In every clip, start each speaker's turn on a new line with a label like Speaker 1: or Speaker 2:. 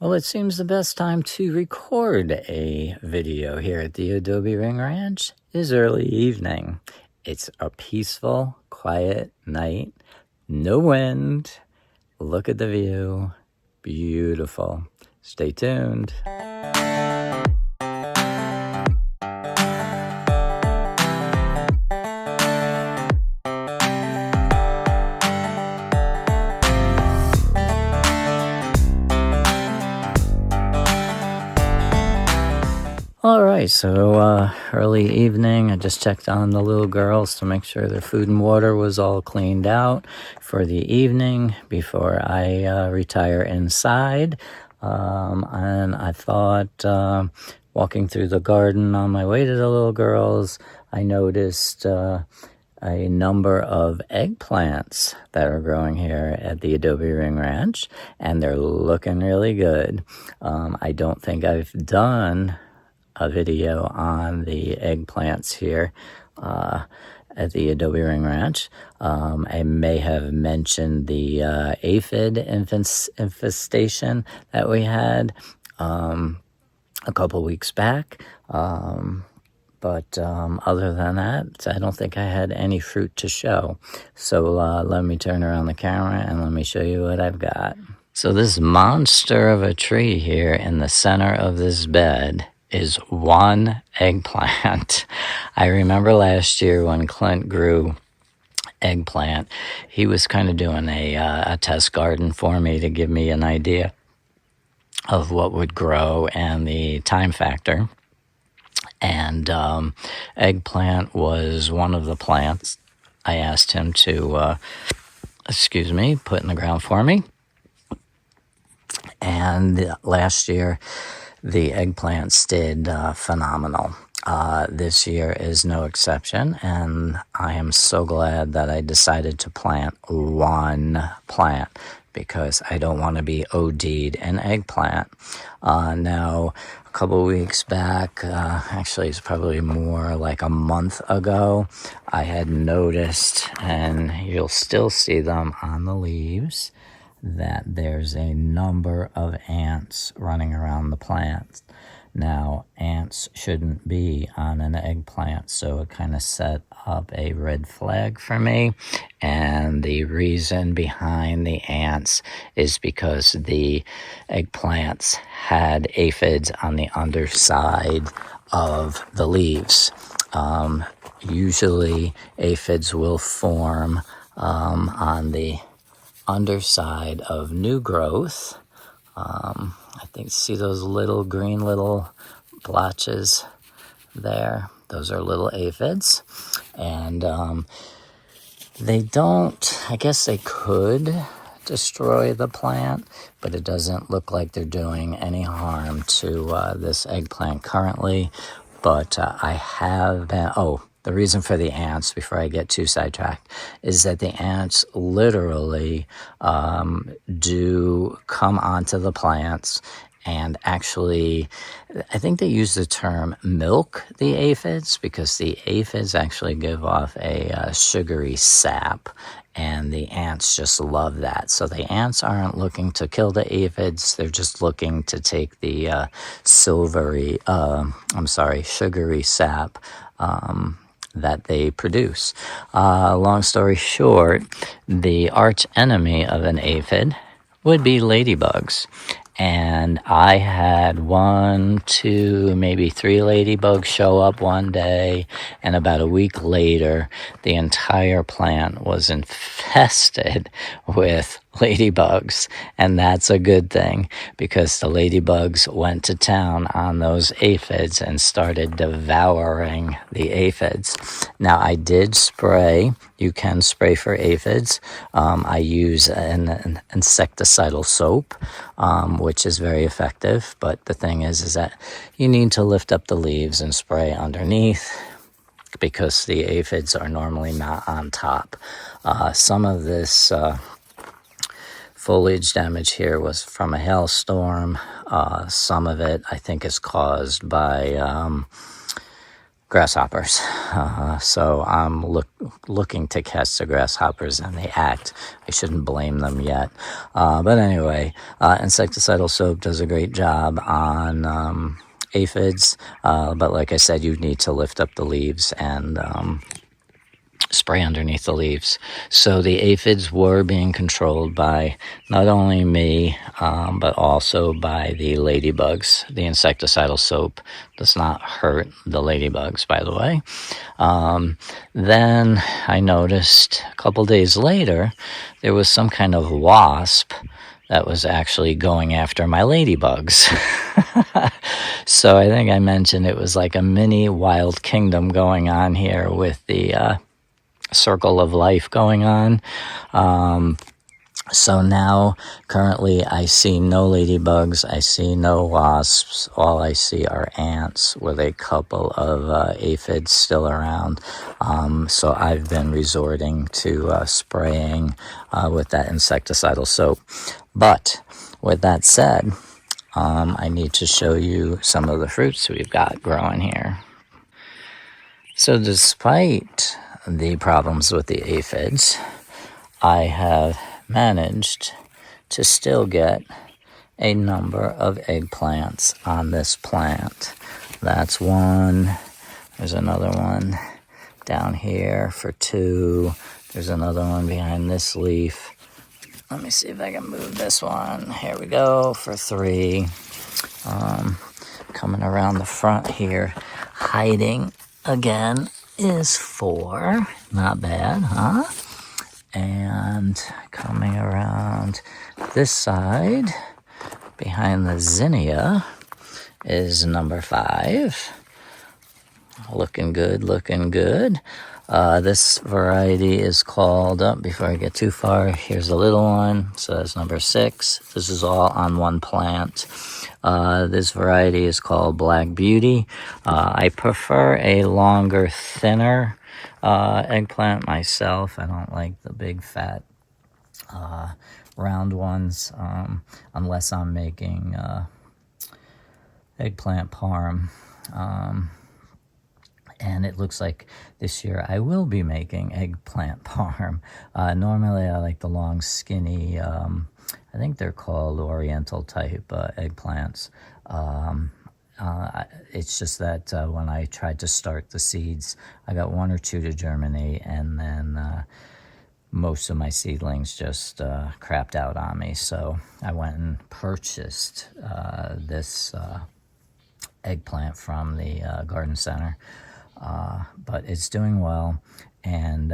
Speaker 1: Well, it seems the best time to record a video here at the Adobe Ring Ranch is early evening. It's a peaceful, quiet night, no wind. Look at the view. Beautiful. Stay tuned. All right, so early evening, I just checked on the little girls to make sure their food and water was all cleaned out for the evening before I retire inside. And I thought, walking through the garden on my way to the little girls, I noticed a number of eggplants that are growing here at the Adobe Ring Ranch, and they're looking really good. I don't think I've done a video on the eggplants here at the Adobe Ring Ranch. I may have mentioned the aphid infestation that we had a couple weeks back. But other than that, I don't think I had any fruit to show. So let me turn around the camera and let me show you what I've got. So this monster of a tree here in the center of this bed is one eggplant. I remember last year when Clint grew eggplant, he was kind of doing a test garden for me to give me an idea of what would grow and the time factor. And eggplant was one of the plants I asked him to, put in the ground for me. And last year, the eggplants did phenomenal. This year is no exception, and I am so glad that I decided to plant one plant because I don't want to be OD'd an eggplant. Now, a couple weeks back, actually it's probably more like a month ago, I had noticed, and you'll still see them on the leaves, that there's a number of ants running around the plants. Now, ants shouldn't be on an eggplant, so it kind of set up a red flag for me. And the reason behind the ants is because the eggplants had aphids on the underside of the leaves. Usually, aphids will form on the underside of new growth. I think, see those little green little blotches there? Those are little aphids. And they don't, I guess they could destroy the plant, but it doesn't look like they're doing any harm to this eggplant currently. But I have been, the reason for the ants, before I get too sidetracked, is that the ants literally do come onto the plants and actually, I think they use the term milk the aphids, because the aphids actually give off a sugary sap, and the ants just love that. So the ants aren't looking to kill the aphids, they're just looking to take the sugary sap that they produce. Long story short, the arch enemy of an aphid would be ladybugs. And I had 1, 2, maybe 3 ladybugs show up one day, and about a week later, the entire plant was infested with ladybugs. And that's a good thing, because the ladybugs went to town on those aphids and started devouring the aphids. Now, I did spray. You can spray for aphids. I use an insecticidal soap, which is very effective. But the thing is that you need to lift up the leaves and spray underneath, because the aphids are normally not on top. Some of this foliage damage here was from a hailstorm. Some of it, I think, is caused by grasshoppers. So I'm looking to catch the grasshoppers, and they act. I shouldn't blame them yet. But anyway, insecticidal soap does a great job on aphids. But like I said, you need to lift up the leaves and spray underneath the leaves. So the aphids were being controlled by not only me, but also by the ladybugs. The insecticidal soap does not hurt the ladybugs, by the way. Then I noticed a couple days later, there was some kind of wasp that was actually going after my ladybugs. So I think I mentioned it was like a mini wild kingdom going on here with the circle of life going on. So now, currently, I see no ladybugs. I see no wasps. All I see are ants with a couple of aphids still around. So I've been resorting to spraying with that insecticidal soap. But with that said, I need to show you some of the fruits we've got growing here. So despite the problems with the aphids, I have managed to still get a number of eggplants on this plant. That's one. There's another one down here for 2. There's another one behind this leaf. Let me see if I can move this one. Here we go, for 3. Coming around the front here, hiding again, is 4. Not bad, huh? And coming around this side, behind the zinnia, is number 5. Looking good, looking good. This variety is called, before I get too far, here's a little one. So that's number 6. This is all on one plant. This variety is called Black Beauty. I prefer a longer, thinner eggplant myself. I don't like the big, fat, round ones, unless I'm making eggplant parm. And it looks like this year I will be making eggplant parm. Normally I like the long, skinny, I think they're called oriental type eggplants. It's just that when I tried to start the seeds, I got 1 or 2 to germinate, and then most of my seedlings just crapped out on me. So I went and purchased this eggplant from the garden center. But it's doing well, and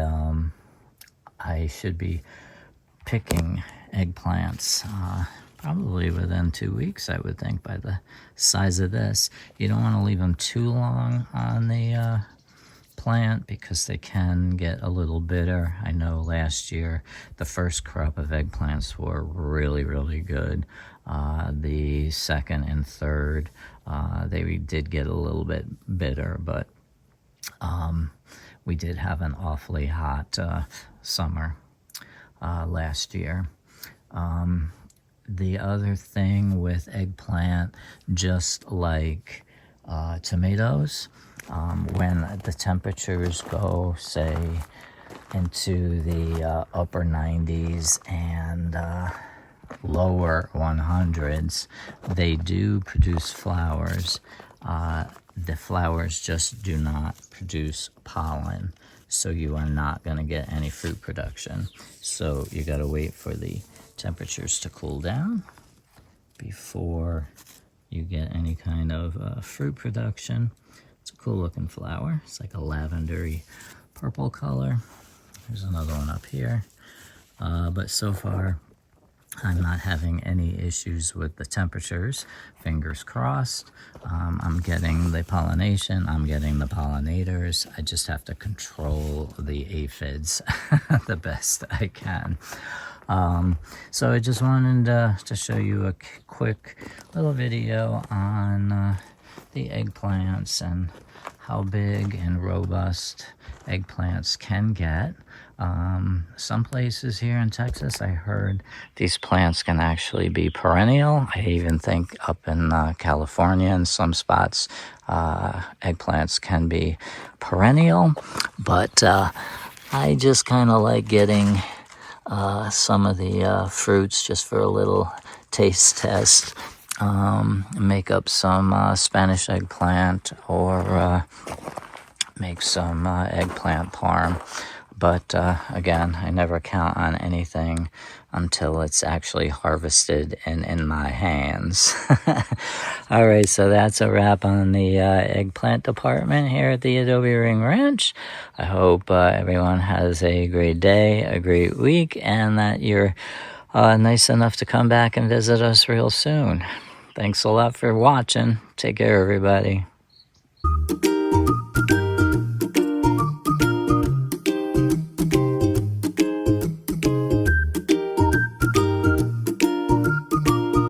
Speaker 1: I should be picking eggplants probably within 2 weeks, I would think, by the size of this. You don't want to leave them too long on the plant because they can get a little bitter. I know last year the first crop of eggplants were really, really good. The second and third, they did get a little bit bitter, but we did have an awfully hot summer last year. The other thing with eggplant, just like tomatoes, when the temperatures go, say, into the upper 90s and lower 100s, they do produce flowers. The flowers just do not produce pollen, so you are not going to get any fruit production. So you got to wait for the temperatures to cool down before you get any kind of fruit production. It's a cool looking flower. It's like a lavendery purple color. There's another one up here. But so far, I'm not having any issues with the temperatures. Fingers crossed. I'm getting the pollination. I'm getting the pollinators. I just have to control the aphids the best I can. So I just wanted to show you a quick little video on the eggplants and how big and robust eggplants can get. Some places here in Texas, I heard these plants can actually be perennial. I even think up in California in some spots, eggplants can be perennial. But I just kind of like getting some of the fruits just for a little taste test. Make up some Spanish eggplant or make some eggplant parm. But again, I never count on anything until it's actually harvested and in my hands. All right, so that's a wrap on the eggplant department here at the Adobe Ring Ranch. I hope everyone has a great day, a great week, and that you're nice enough to come back and visit us real soon. Thanks a lot for watching. Take care, everybody.